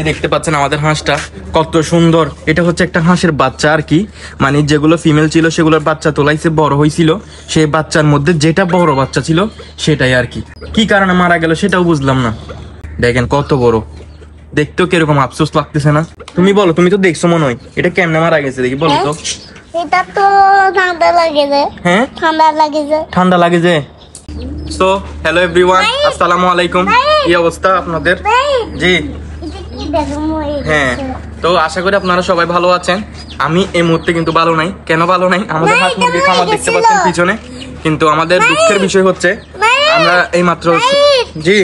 যে দেখতে পাচ্ছেন আমাদের হাঁসটা কত সুন্দর। এটা হচ্ছে একটা হাঁসের বাচ্চা আর কি, মানে যেগুলো ফিমেল ছিল সেগুলোর বাচ্চা তোলাইছে, বড় হয়েছিল, সেই বাচ্চার মধ্যে যেটা বড় বাচ্চা ছিল সেটাই আর কি। কি কারণে মারা গেল সেটাও বুঝলাম না। দেখেন কত বড়, দেখতেও কিরকম আফসোস লাগতেছে না? তুমি বলো, তুমি তো দেখছো মনে হয়, এটা কেমনে মারা গেছে দেখি বলো তো। এটা তো ঠান্ডা লাগেছে। হ্যাঁ ঠান্ডা লাগেছে। ঠান্ডা লাগেছে। সো হ্যালো এভরিওয়ান, আসসালামু আলাইকুম। কি অবস্থা আপনাদের? জি হ্যাঁ, তো আশা করি আপনারা সবাই ভালো আছেন। আমি এই মুহূর্তে কিন্তু ভালো নাই। কেন ভালো নাই? আমাদের হাঁস মুরগির খামার দেখতে পাচ্ছেন পিছনে, কিন্তু আমাদের দুঃখের বিষয় হচ্ছে আমরা এই মাত্র জি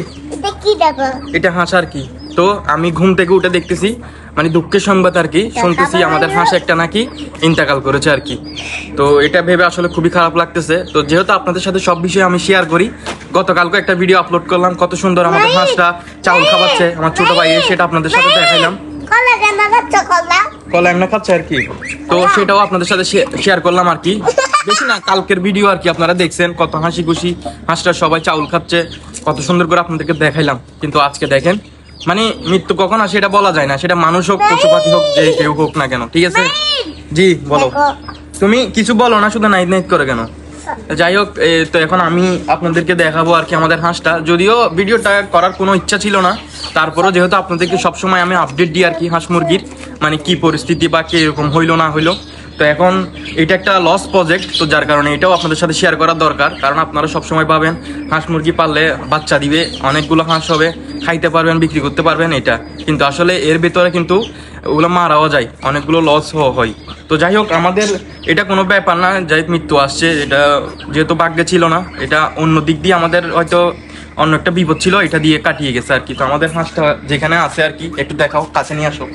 এটা হাঁস আর কি। তো আমি ঘুম থেকে উঠে দেখতেছি, মানে দুঃখের সংবাদ আর কি শুনতেছি, আমাদের হাঁস একটা নাকি ইন্তেকাল করেছে আর কি। তো এটা ভেবে আসলে খুবই খারাপ লাগতেছে। তো যেহেতু আপনাদের সাথে সব বিষয়ে আমি শেয়ার করি, গতকালকে একটা ভিডিও আপলোড করলাম, কত সুন্দর আমাদের হাঁসটা চাউল খাওয়াচ্ছে আমার ছোট ভাই, সেটা আপনাদের সাথে দেখাইলাম। কলা এমনি খাচ্ছে আর কি, তো সেটাও আপনাদের সাথে শেয়ার করলাম আর কি। বেশি না, কালকের ভিডিও আর কি আপনারা দেখছেন, কত হাসি খুশি হাঁসটা সবাই চাউল খাচ্ছে, কত সুন্দর করে আপনাদেরকে দেখাইলাম। কিন্তু আজকে দেখেন, মানে মৃত্যু কখন আসে এটা বলা যায় না, সেটা মানুষ হোক পশু পাখি হোক, যে কেউ হোক না কেন, ঠিক আছে? জি বলো, তুমি কিছু বলো না, শুধু নাইট নাইট করে কেন? যাই হোক, তো এখন আমি আপনাদেরকে দেখাবো আর কি আমাদের হাঁসটা। যদিও ভিডিওটা করার কোনো ইচ্ছা ছিল না, তারপরেও যেহেতু আপনাদেরকে সবসময় আমি আপডেট দিই আর কি হাঁস মুরগির, মানে কি পরিস্থিতি বা কিরকম হইলো না হইলো। তো এখন এটা একটা লস প্রজেক্ট, তো যার কারণে এটাও আপনাদের সাথে শেয়ার করা দরকার। কারণ আপনারা সবসময় পাবেন হাঁস মুরগি পাললে বাচ্চা দিবে, অনেকগুলো হাঁস হবে, খাইতে পারবেন, বিক্রি করতে পারবেন, এটা কিন্তু আসলে এর ভেতরে কিন্তু ওগুলো মারাও যায়, অনেকগুলো লস হয়। তো যাই হোক, আমাদের এটা কোনো ব্যাপার না, যাই মৃত্যু আসছে, এটা যেহেতু ভাগ্যে ছিল না, এটা অন্য দিক দিয়ে আমাদের হয়তো অন্য একটা বিপদ ছিল, এটা দিয়ে কাটিয়ে গেছে আর কি। তো আমাদের হাঁসটা যেখানে আছে আর কি, একটু দেখাও, কাছে নিয়ে আসো।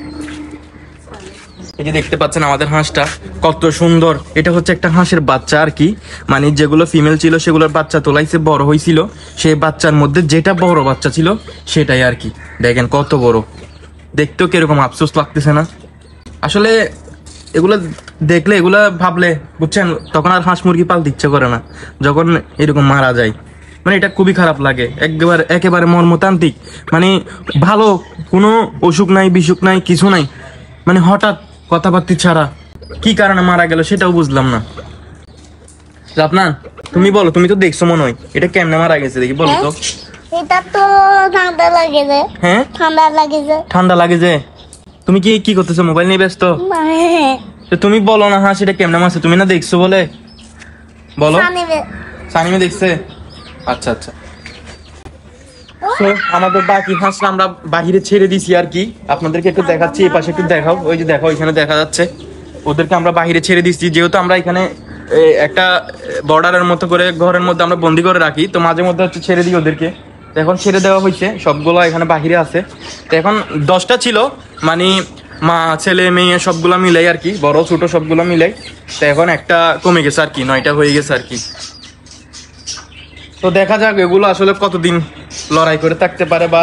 এই যে দেখতে পাচ্ছেন আমাদের হাঁসটা কত সুন্দর। এটা হচ্ছে একটা হাঁসের বাচ্চা আর কি, মানে যেগুলো ফিমেল ছিল সেগুলোর বাচ্চা তোলাইছে, বড় হয়েছিল, সেই বাচ্চার মধ্যে যেটা বড় বাচ্চা ছিল সেটাই আর কি। দেখেন কত বড়, দেখতেও কিরকম আফসোস লাগতেছে না? আসলে এগুলো দেখলে, এগুলা ভাবলে বুঝছেন, তখন আর হাঁস মুরগি পালতে ইচ্ছে করে না যখন এরকম মারা যায়। মানে এটা খুবই খারাপ লাগে, একেবারে মর্মতান্ত্রিক। মানে ভালো কোনো অসুখ নাই, বিসুখ নাই, কিছু নাই, মানে হঠাৎ কথাবার্তা ছাড়া কি কারণে মারা গেল সেটাও বুঝলাম না। আপনার তুমি বলো, তুমি তো দেখছো মনে হয়, এটা কেমনে মারা গেছে দেখি বলো তো। এটা তো ঠান্ডা লাগেছে। হ্যাঁ ঠান্ডা লাগেছে। ঠান্ডা লাগেছে। তুমি কি করতেছো? মোবাইল নিয়ে ব্যস্ত? তো তুমি বলো না হাঁস এটা কেমনে মারছে, তুমি না দেখছো বলে বলো। সানিমে দেখছে? আচ্ছা আচ্ছা। আমাদের বাকি হাঁসরা আমরা বাহিরে ছেড়ে দিছি আর কি, আপনাদেরকে একটু দেখাচ্ছি, এই পাশে একটু দেখাও, ওই যে দেখো এখানে দেখা যাচ্ছে, ওদেরকে আমরা বাহিরে ছেড়ে দিচ্ছি। যেহেতু আমরা এখানে একটা বর্ডারের মতো করে ঘরের মধ্যে আমরা বন্দি করে রাখি, তো মাঝে মধ্যে হচ্ছে ছেড়ে দিই ওদেরকে। তো এখন ছেড়ে দেওয়া হয়েছে, সবগুলো এখানে বাহিরে আছে। তো এখন 10টা ছিল, মানে মা ছেলে মেয়ে সবগুলো মিলাই আর কি, বড় ছোট সবগুলো মিলাই। তো এখন একটা কমে গেছে আর কি, 9টা হয়ে গেছে আর কি। তো দেখা যাক এগুলো আসলে কতদিন লড়াই করে থাকতে পারে বা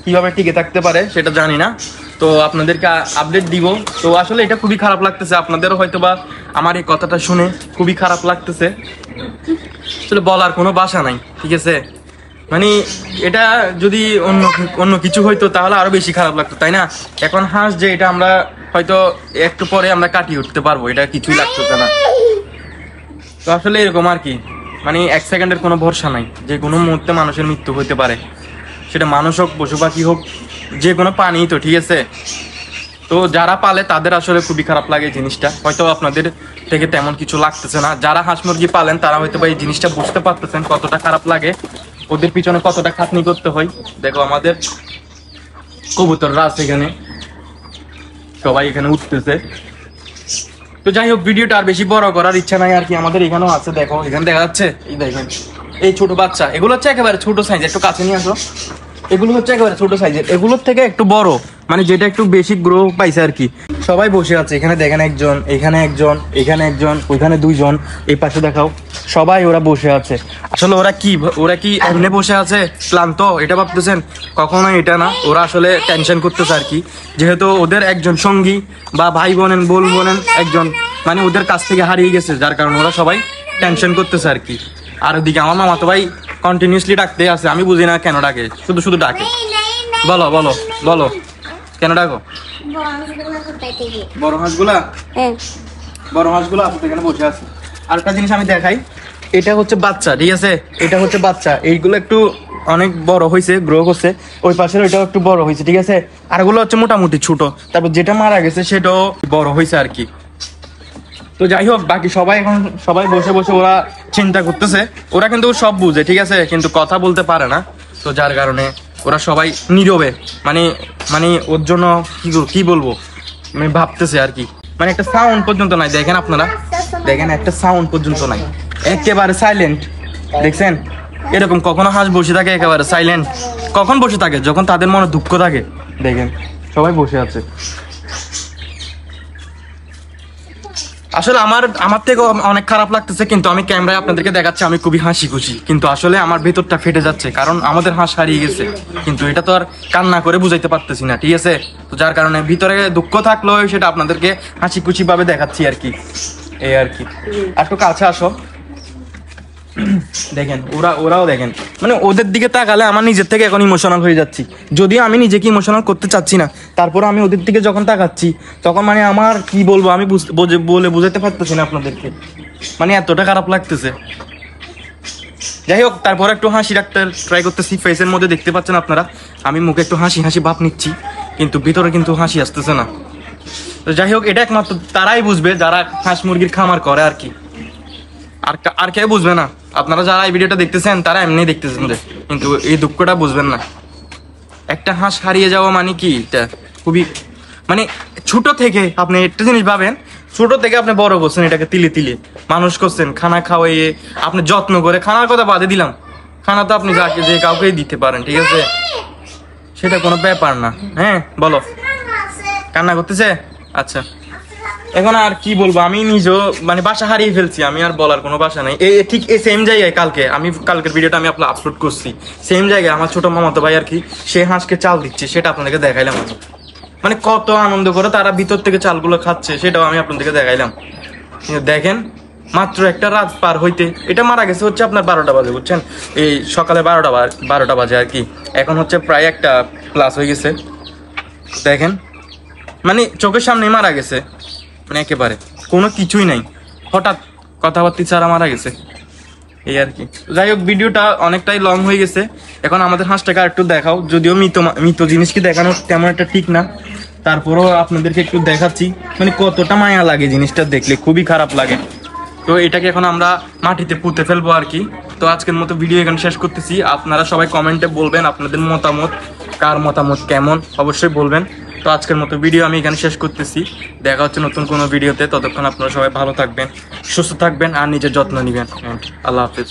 কিভাবে টিকে থাকতে পারে সেটা জানি না, তো আপনাদেরকে আপডেট দিব। তো আসলে এটা খুবই খারাপ লাগতেছে, আপনাদেরও হয়তো বা আমার এই কথাটা শুনে খুবই খারাপ লাগতেছে, আসলে বলার কোনো ভাষা নাই, ঠিক আছে? মানে এটা যদি অন্য কিছু হইতো তাহলে আরো বেশি খারাপ লাগতো, তাই না? এখন হাঁস যে এটা আমরা হয়তো একটু পরে আমরা কাটিয়ে উঠতে পারবো, এটা কিছুই লাগতেছে না। তো আসলে এরকম আর কি, মানে 1 সেকেন্ডের কোনো ভরসা নাই, যে কোনো মুহূর্তে মানুষের মৃত্যু হতে পারে, সেটা মানুষ হোক পশু পাখি হোক, যে কোনো প্রাণী, তো ঠিক আছে? তো যারা পালে তাদের আসলে খুবই খারাপ লাগে এই জিনিসটা, হয়তো আপনাদের থেকে তেমন কিছু লাগতেছে না। যারা হাঁস মুরগি পালেন তারা হয়তো বা এই জিনিসটা বুঝতে পারতেছেন কতটা খারাপ লাগে, ওদের পিছনে কতটা খাটনি করতে হয়। দেখো আমাদের কবুতররা আছে এখানে, সবাই এখানে উঠতেছে। তো যাই হোক, ভিডিওটা আর বেশি বড় করার ইচ্ছা নাই আর কি। আমাদের এখানেও আছে, দেখো এখানে দেখা যাচ্ছে, এই দেখেন এই ছোট বাচ্চা, এগুলো হচ্ছে একেবারে ছোট সাইজ, একটু কাছে নিয়ে আসো। এগুলো হচ্ছে একেবারে ছোট সাইজের, এগুলোর থেকে একটু বড়, মানে যেটা একটু বেশি গ্রো পাইছে আর কি। সবাই বসে আছে এখানে, দেখেন একজন, এখানে একজন, এখানে একজন, ওইখানে 2জন, এই পাশে দেখাও, সবাই ওরা বসে আছে। আসলে ওরা কি এমনি বসে আছে ক্লান্ত এটা ভাবতেছেন? কখনোই এটা না, ওরা আসলে টেনশন করতেছে আর কি, যেহেতু ওদের একজন সঙ্গী বা ভাই বোনেন একজন মানে ওদের কাছ থেকে হারিয়ে গেছে, যার কারণে ওরা সবাই টেনশন করতেছে আর কি। আর ওদিকে আমার মামাতো ভাই কন্টিনিউসলি ডাকতে আছে, আমি বুঝি না কেন ডাকে, শুধু ডাকে। বলো বলো বলো, কেন ডাকো? বড় হাঁসগুলা আপনাদের এখানে বসে আছে। আরেকটা জিনিস আমি দেখাই, এটা হচ্ছে বাচ্চা, ঠিক আছে? এটা হচ্ছে বাচ্চা, এইগুলো একটু অনেক বড় হয়েছে, গ্রো করছে। ওই পাশের ওইটাও একটু বড় হয়েছে, ঠিক আছে? আর ওগুলো হচ্ছে মোটামুটি ছোট। তারপর যেটা মারা গেছে সেটাও বড় হয়েছে আর কি। তো যাই হোক, বাকি সবাই বসে বসে ওরা চিন্তা করতেছে। ওরা কিন্তু সব বুঝে, ঠিক আছে, কিন্তু কথা বলতে পারে না। তো যার কারণে ওরা সবাই নীরবে, মানে ওর জন্য কি বলবো, মানে ভাবতেছে আর কি। মানে একটা সাউন্ড পর্যন্ত নাই, দেখেন আপনারা, দেখেন একটা সাউন্ড পর্যন্ত নাই, একেবারে সাইলেন্ট। দেখছেন এরকম কখনো হাঁস বসে থাকে একেবারে সাইলেন্ট? কখন বসে থাকে? যখন তাদের মনে দুঃখ থাকে। দেখেন সবাই বসে আছে। আসলে আমার থেকে অনেক খারাপ লাগতেছে, কিন্তু আমি ক্যামেরায় আপনাদেরকে দেখাচ্ছি আমি খুবই হাসি খুশি, কিন্তু আসলে আমার ভেতরটা ফেটে যাচ্ছে, কারণ আমাদের হাঁস হারিয়ে গেছে। কিন্তু এটা তো আর কান্না করে বুঝাইতে পারতেছি না, ঠিক আছে? তো যার কারণে ভিতরে দুঃখ থাকলেও সেটা আপনাদেরকে হাসি খুশি ভাবে দেখাচ্ছি আর কি, এই আর কি। আর একটু কাছে আসো, দেখেন ওরাও দেখেন, মানে ওদের দিকে তাকালে আমার নিজের থেকে এখন ইমোশনাল হয়ে যাচ্ছি। যদিও আমি নিজেকে ইমোশনাল করতে চাচ্ছি না, তারপর আমি ওদের দিকে যখন তাকাচ্ছি তখন মানে আমার কি বলবো, আমি বলে বুঝাতে পারতেছি না আপনাদেরকে, মানে এতটা খারাপ লাগতেছে। যাই হোক, তারপর একটু হাসি রাখতে ট্রাই করতেছি। ফেসের মধ্যে দেখতে পাচ্ছেন আপনারা আমি মুখে একটু হাসি ভাব নিচ্ছি, কিন্তু ভিতরে কিন্তু হাসি আসতেছে না। তো যাই হোক, এটা একমাত্র তারাই বুঝবে যারা হাঁস মুরগির খামার করে আর কি, আর কেউ বুঝবে না। আপনারা যারা এই ভিডিওটা দেখতেছেন তারা এমনি দেখতেছেন, কিন্তু এই দুঃখটা বুঝবেন না। একটা হাঁস হারিয়ে যাওয়া মানে কি, এটা খুবই মানে ছোট থেকে আপনি একটা জিনিস ভাবেন, ছোট থেকে আপনি বড় করছেন, এটাকে তিলে তিলে মানুষ করছেন, খানা খাওয়াইয়ে আপনি যত্ন করে। খানার কথা বাদে দিলাম, খানা তো আপনি যাকে যে কাউকেই দিতে পারেন, ঠিক আছে? সেটা কোনো ব্যাপার না। হ্যাঁ বলো, কান্না করতেছে? আচ্ছা, এখন আর কি বলবো, আমি নিজেও মানে বাসা হারিয়ে ফেলছি, আমি আর বলার কোনো ভাষা নাই। ঠিক এই সেম জায়গায় কালকের ভিডিওটা আমি আপলোড করছি, সেম জায়গায় আমার ছোট মামাতো ভাই আর কি, সে হাঁসকে চাল দিচ্ছে, সেটা আপনাদেরকে দেখাইলাম। মানে কত আনন্দ করে তারা ভিতর থেকে চালগুলো খাচ্ছে, সেটাও আমি আপনাদেরকে দেখাইলাম। কিন্তু দেখেন, মাত্র একটা রাত পার হইতে এটা মারা গেছে হচ্ছে আপনার 12টা বাজে, বুঝছেন? এই সকালে 12টা বাজে আর কি। এখন হচ্ছে প্রায় 1টা প্লাস হয়ে গেছে। দেখেন, মানে চোখের সামনেই মারা গেছে, মানে একেবারে কোনো কিছুই নাই, হঠাৎ কথাবার্তা ছাড়া মারা গেছে, এই আর কি। যাই হোক, ভিডিওটা অনেকটাই লং হয়ে গেছে। এখন আমাদের হাঁসটাকে আর একটু দেখাও, যদিও মৃত জিনিসকে দেখানো তেমন একটা ঠিক না, তারপরও আপনাদেরকে একটু দেখাচ্ছি। মানে কতটা মায়া লাগে জিনিসটা দেখলে, খুবই খারাপ লাগে। তো এটাকে এখন আমরা মাটিতে পুঁতে ফেলবো আর কি। তো আজকের মতো ভিডিও এখানে শেষ করতেছি। আপনারা সবাই কমেন্টে বলবেন আপনাদের মতামত, কার মতামত কেমন অবশ্যই বলবেন। তো আজকের মতো ভিডিও আমি এখানে শেষ করতেছি। দেখা হচ্ছে নতুন কোনো ভিডিওতে। ততক্ষণ আপনারা সবাই ভালো থাকবেন, সুস্থ থাকবেন আর নিজের যত্ন নেবেন। আল্লাহ হাফেজ।